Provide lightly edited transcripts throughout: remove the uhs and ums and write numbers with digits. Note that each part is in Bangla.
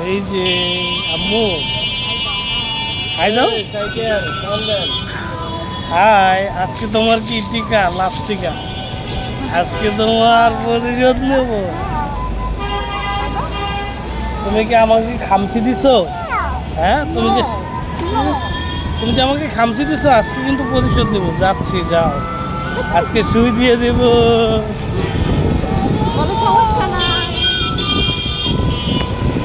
এই যে আম্মু হাই দাও। হাই, আজকে তোমার কি টিকা, লাস্ট টিকা? আজকে তোমার প্রতিশোধ নেব। তুমি কি আমাকে খামচি দিছো? হ্যাঁ, তুমি যে আমাকে খামচি দিছো, আজকে কিন্তু প্রতিশোধ নেব। যাচ্ছি, যাও, আজকে সুই দিয়ে দেব। কোনো সমস্যা নাই।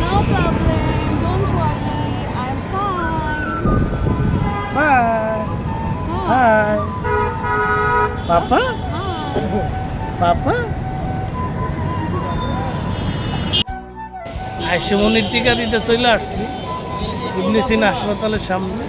No problem, don't worry, I am fine. Bye. Hi papa, papa. আইসুমনির টিকা দিতে চলে আসছি ইবনে সিনা হাসপাতালের সামনে।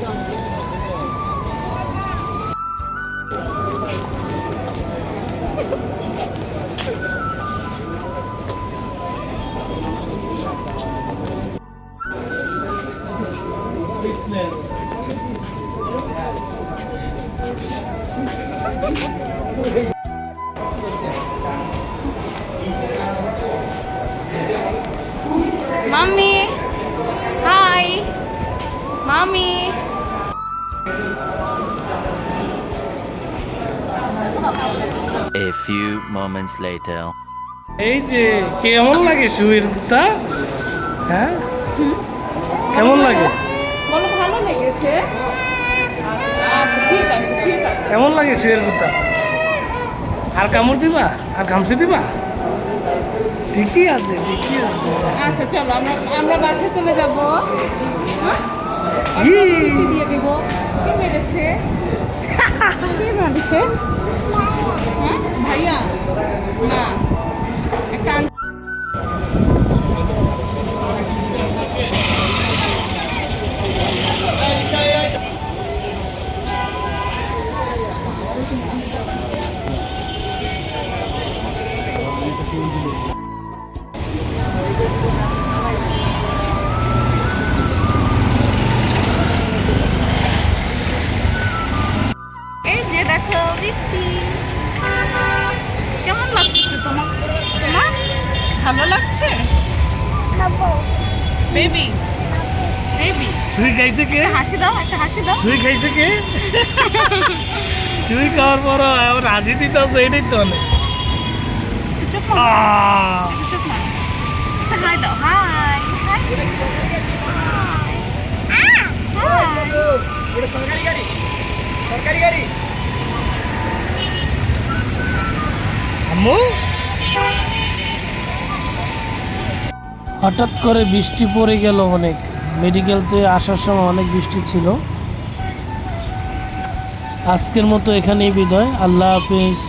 Mummy, hi mummy. A few moments later. এই যে কেমন লাগে শুয়ের গুতা? হ্যাঁ, কেমন লাগে? বলো ভালো লেগেছে। আচ্ছা ঠিক আছে, ঠিক আছে। কেমন লাগে শুয়ের গুতা? আর কামড় দিবা? আর খামচি দিবা? ঠিকই আছে, ঠিকই আছে। আচ্ছা চলো আমরা বাসায় চলে যাবো। হ্যাঁ? ই। একদম পিটি দিয়ে দিব। কে মেরেছে? কে মেরেছে? হ্যাঁ ভাইয়া? না, একটা এই যে দেখো বৃষ্টি। কেমন লাগছে তোমার? ভালো লাগছে? বেবি, বেবি শুই খাইছে কে? হাসি দাও, একটা হাসি দাও। শুই খাইছে কে? শুই খাওয়ার পর আবার হাসি দিতে আছে, এটাই তো অনেক। চুপ করো, চুপ না। একটা হাই দাও, হাই হাই। আম্মু, হঠাৎ করে বৃষ্টি পড়ে গেল অনেক। মেডিকেলতে আসার সময় অনেক বৃষ্টি ছিল। আজকের মতো এখানেই বিদায়। আল্লাহ হাফেজ।